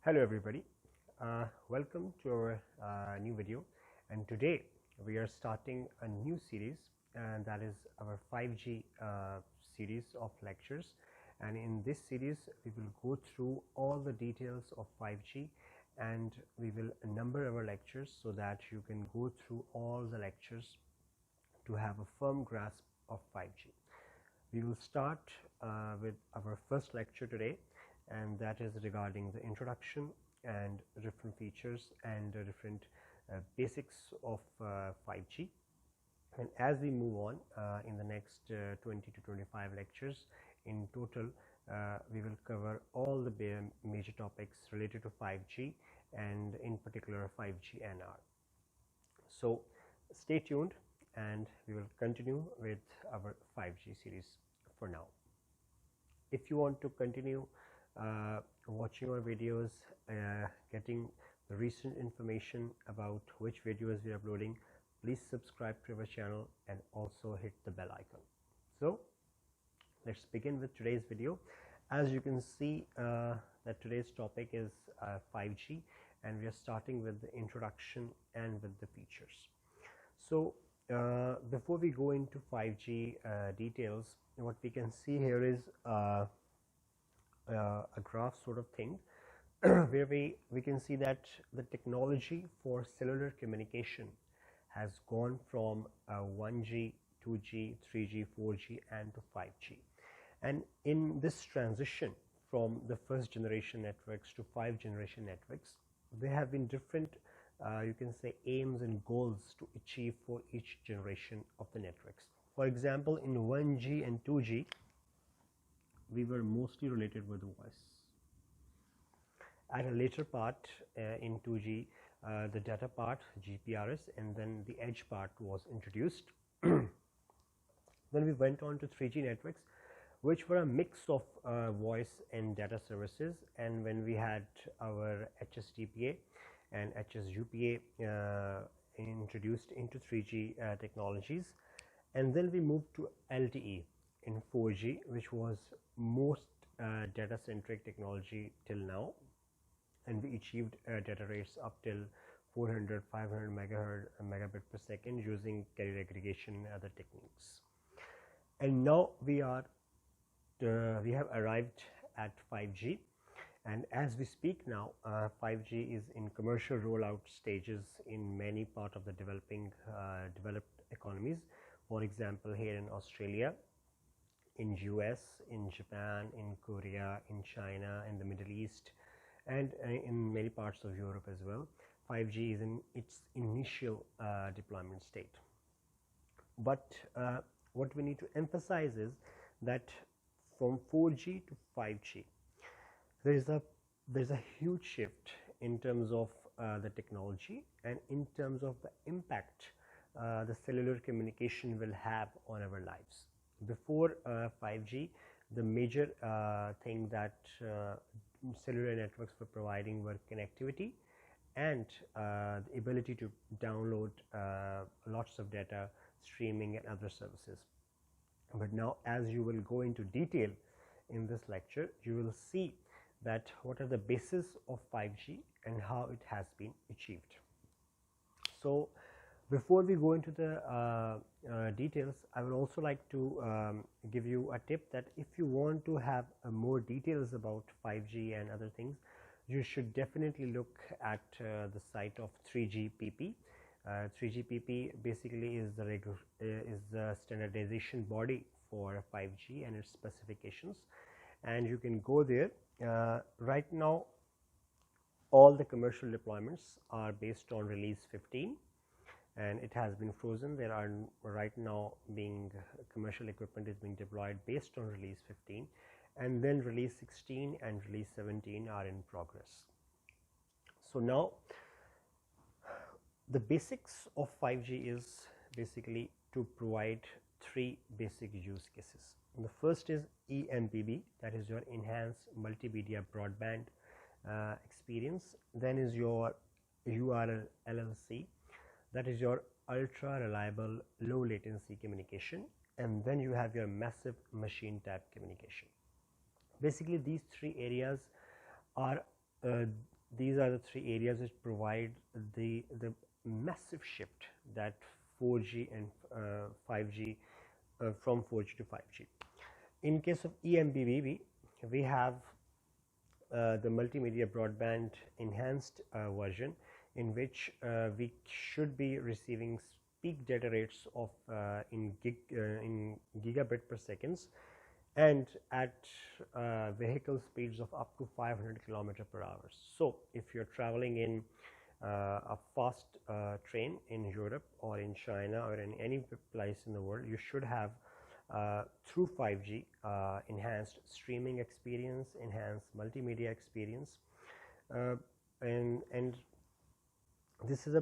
Hello everybody, welcome to our new video, and today we are starting a new series, and that is our 5G series of lectures. And in this series we will go through all the details of 5G, and we will number our lectures so that you can go through all the lectures to have a firm grasp of 5G. We will start with our first lecture today, and that is regarding the introduction and different features and different basics of 5G. And as we move on in the next 20 to 25 lectures in total, we will cover all the major topics related to 5G and in particular 5G NR. So stay tuned and we will continue with our 5G series for now. If you want to continue watching our videos, getting the recent information about which videos we are uploading, please subscribe to our channel and also hit the bell icon. So let's begin with today's video. As you can see that today's topic is 5G, and we are starting with the introduction and with the features. So before we go into 5G details, what we can see here is a graph sort of thing where we can see that the technology for cellular communication has gone from 1G, 2G, 3G, 4G and to 5G. And in this transition from the first generation networks to 5th generation networks, there have been different you can say aims and goals to achieve for each generation of the networks. For example, in 1G and 2G, we were mostly related with voice. At a later part in 2G, the data part, GPRS, and then the edge part was introduced. Then we went on to 3G networks, which were a mix of voice and data services. And when we had our HSDPA and HSUPA introduced into 3G technologies, and then we moved to LTE in 4G, which was most data centric technology till now, and we achieved data rates up till 400, 500 megabit per second using carrier aggregation and other techniques. And now we have arrived at 5G, and as we speak now, 5G is in commercial rollout stages in many parts of the developed economies. For example, here in Australia, in US, in Japan, in Korea, in China, in the Middle East, and in many parts of Europe as well. 5G is in its initial deployment state. But what we need to emphasize is that from 4G to 5G, there's a huge shift in terms of the technology and in terms of the impact the cellular communication will have on our lives. Before 5G, the major thing that cellular networks were providing were connectivity and the ability to download lots of data, streaming and other services. But now, as you will go into detail in this lecture, you will see that what are the basis of 5G and how it has been achieved. So before we go into the details, I would also like to give you a tip that if you want to have more details about 5G and other things, you should definitely look at the site of 3GPP. 3GPP basically is the standardization body for 5G and its specifications, and you can go there. Right now, all the commercial deployments are based on release 15. And it has been frozen. There are right now commercial equipment is being deployed based on release 15, and then release 16 and release 17 are in progress. So now the basics of 5G is basically to provide three basic use cases. The first is eMBB, that is your enhanced multimedia broadband experience. Then is your URL LLC, that is your ultra reliable low latency communication, and then you have your massive machine tap communication. Basically these three areas are these are the three areas which provide the massive shift that 4G and 5G, from 4G to 5G. In case of eMBB, we have the multimedia broadband enhanced version, in which we should be receiving peak data rates of in gigabit per seconds, and at vehicle speeds of up to 500 km per hour. So if you're traveling in a fast train in Europe or in China or in any place in the world, you should have through 5G enhanced streaming experience, enhanced multimedia experience, and this is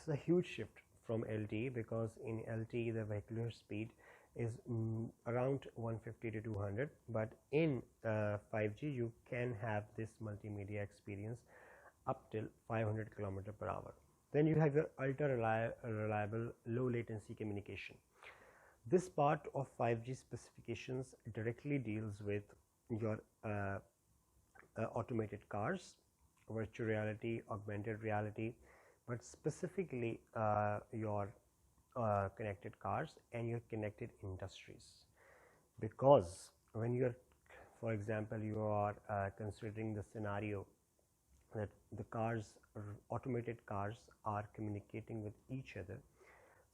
a huge shift from LTE, because in LTE the vehicular speed is around 150 to 200, but in 5G you can have this multimedia experience up till 500 km per hour. Then you have your ultra reliable low latency communication. This part of 5G specifications directly deals with your automated cars, virtual reality, augmented reality, but specifically your connected cars and your connected industries. Because when you're, for example, you are considering the scenario that the cars, automated cars, are communicating with each other,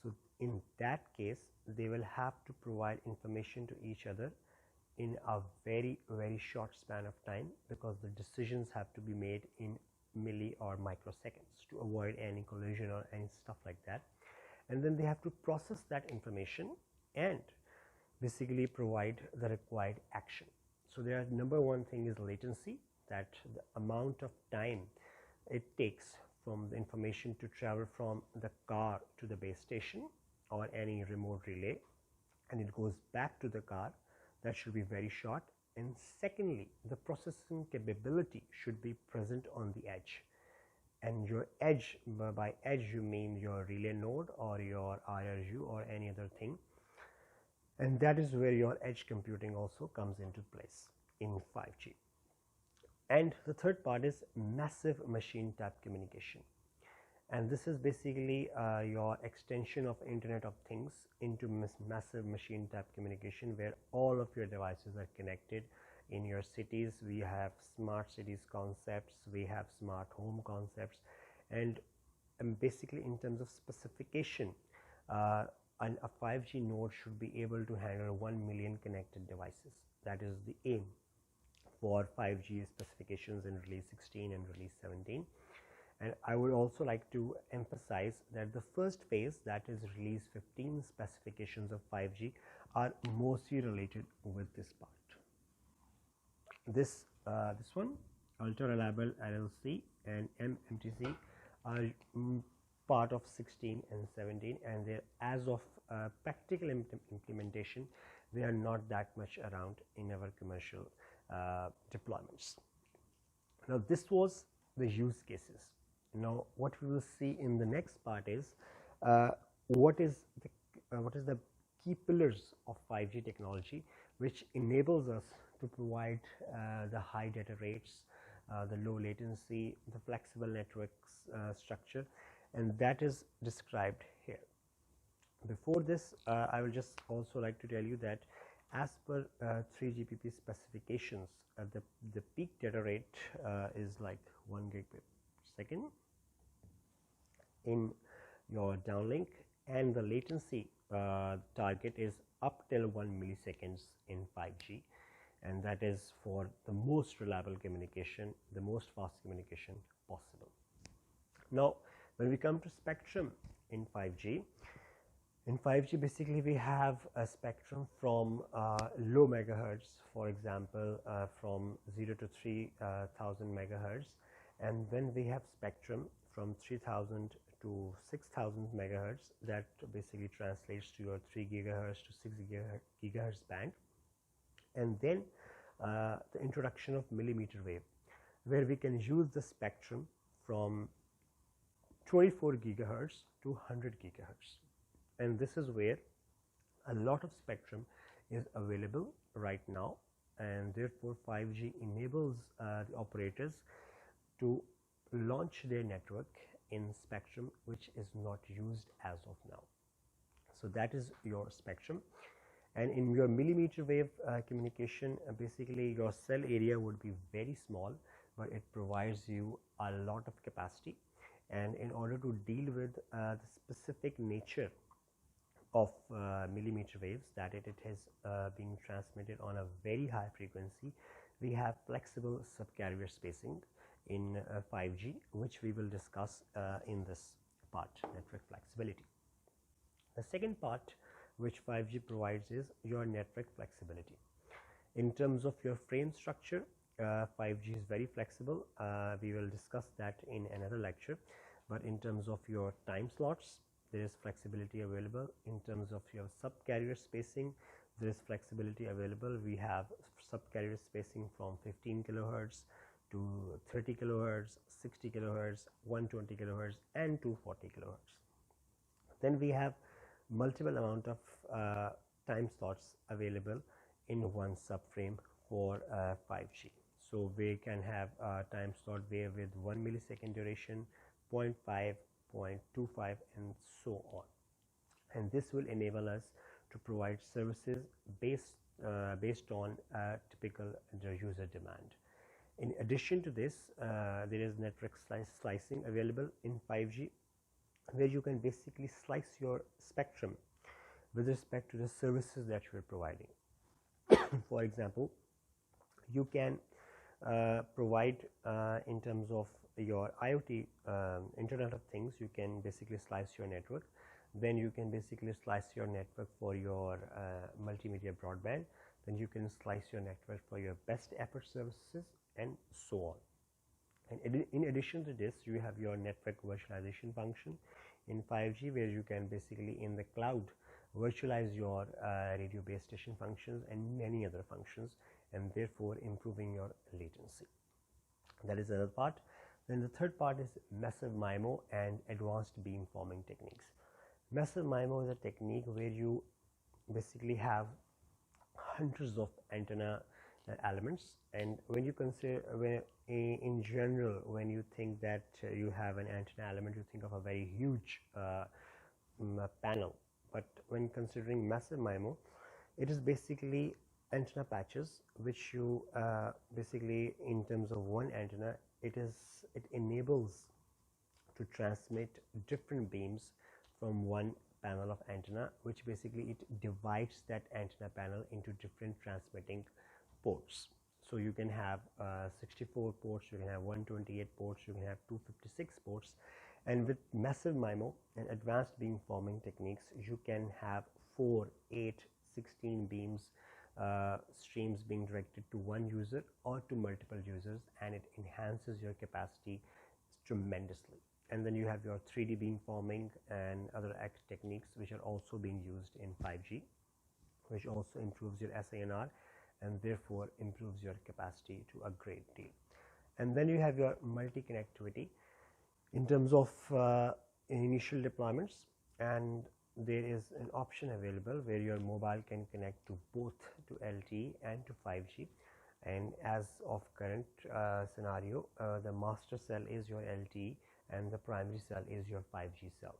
so in that case they will have to provide information to each other in a very short span of time, because the decisions have to be made in milli or microseconds to avoid any collision or any stuff like that. And then they have to process that information and basically provide the required action. So their number one thing is latency, that the amount of time it takes from the information to travel from the car to the base station or any remote relay, and it goes back to the car, that should be very short. And secondly, the processing capability should be present on the edge. And your edge, by edge you mean your relay node or your IRU or any other thing, and that is where your edge computing also comes into place in 5G. And the third part is massive machine tap communication, and this is basically your extension of Internet of Things into massive machine tap communication, where all of your devices are connected. In your cities we have smart cities concepts, we have smart home concepts, and basically in terms of specification, and a 5G node should be able to handle 1 million connected devices. That is the aim for 5G specifications in release 16 and release 17. And I would also like to emphasize that the first phase, that is release 15 specifications of 5G, are mostly related with this part. This one, ultra reliable LLC and MMTC, are part of 16 and 17, and they're, as of practical implementation, they are not that much around in our commercial deployments. Now this was the use cases. Now what we will see in the next part is what is the key pillars of 5G technology which enables us to provide the high data rates, the low latency, the flexible networks structure, and that is described here. Before this, I will just also like to tell you that as per 3GPP specifications, the peak data rate is like 1 gig per second in your downlink, and the latency target is up till 1 milliseconds in 5G, and that is for the most reliable communication, the most fast communication possible. Now when we come to spectrum in 5G, basically we have a spectrum from low megahertz, for example from 0 to 3000 megahertz, and then we have spectrum from 3000 to 6000 megahertz, that basically translates to your 3 gigahertz to 6 gigahertz band. And then the introduction of millimeter wave, where we can use the spectrum from 24 gigahertz to 100 gigahertz, and this is where a lot of spectrum is available right now, and therefore 5G enables the operators to launch their network in spectrum which is not used as of now. So that is your spectrum. And in your millimeter wave communication, basically your cell area would be very small, but it provides you a lot of capacity. And in order to deal with the specific nature of millimeter waves, that it is being transmitted on a very high frequency, we have flexible subcarrier spacing in 5G, which we will discuss in this part, network flexibility. The second part which 5G provides is your network flexibility. In terms of your frame structure, 5G is very flexible. We will discuss that in another lecture. But in terms of your time slots, there is flexibility available. In terms of your subcarrier spacing, there is flexibility available. We have subcarrier spacing from 15 kilohertz to 30 kilohertz, 60 kilohertz, 120 kilohertz, and 240 kilohertz. Then we have multiple amount of time slots available in one subframe for 5G. So we can have a time slot where with 1 millisecond duration, 0.5, 0.25, and so on. And this will enable us to provide services based on typical user demand. In addition to this, there is network slicing available in 5G, where you can basically slice your spectrum with respect to the services that you are providing. For example, you can provide in terms of your IoT, Internet of Things, you can basically slice your network. Then you can basically slice your network for your multimedia broadband. Then you can slice your network for your best effort services, and so on. And in addition to this, you have your network virtualization function in 5G, where you can basically in the cloud virtualize your radio base station functions and many other functions, and therefore improving your latency. That is another part. Then the third part is massive MIMO and advanced beamforming techniques. Massive MIMO is a technique where you basically have hundreds of antenna elements, and when you consider, in general, when you think that you have an antenna element, you think of a very huge panel. But when considering massive MIMO, it is basically antenna patches which you basically, in terms of one antenna, it enables to transmit different beams from one panel of antenna, which basically it divides that antenna panel into different transmitting ports. So you can have 64 ports, you can have 128 ports, you can have 256 ports, and with massive MIMO and advanced beamforming techniques, you can have 4, 8, 16 beams streams being directed to one user or to multiple users, and it enhances your capacity tremendously. And then you have your 3D beamforming and other techniques which are also being used in 5G, which also improves your SANR and therefore improves your capacity to a great deal. And then you have your multi-connectivity in terms of initial deployments, and there is an option available where your mobile can connect to both to LTE and to 5G. And as of current scenario, the master cell is your LTE and the primary cell is your 5G cell.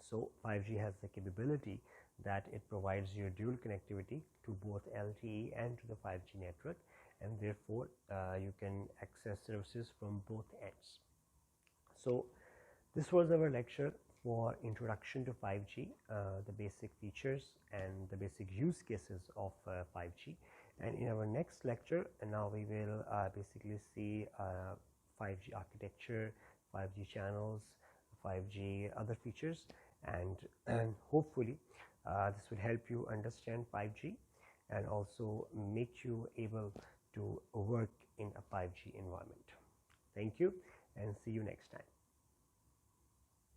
So 5G has the capability that it provides you dual connectivity to both LTE and to the 5G network, and therefore you can access services from both ends. So this was our lecture for introduction to 5G, the basic features and the basic use cases of 5G. And in our next lecture, now we will basically see 5G architecture, 5G channels, 5G other features, and hopefully this will help you understand 5G and also make you able to work in a 5G environment. Thank you and see you next time.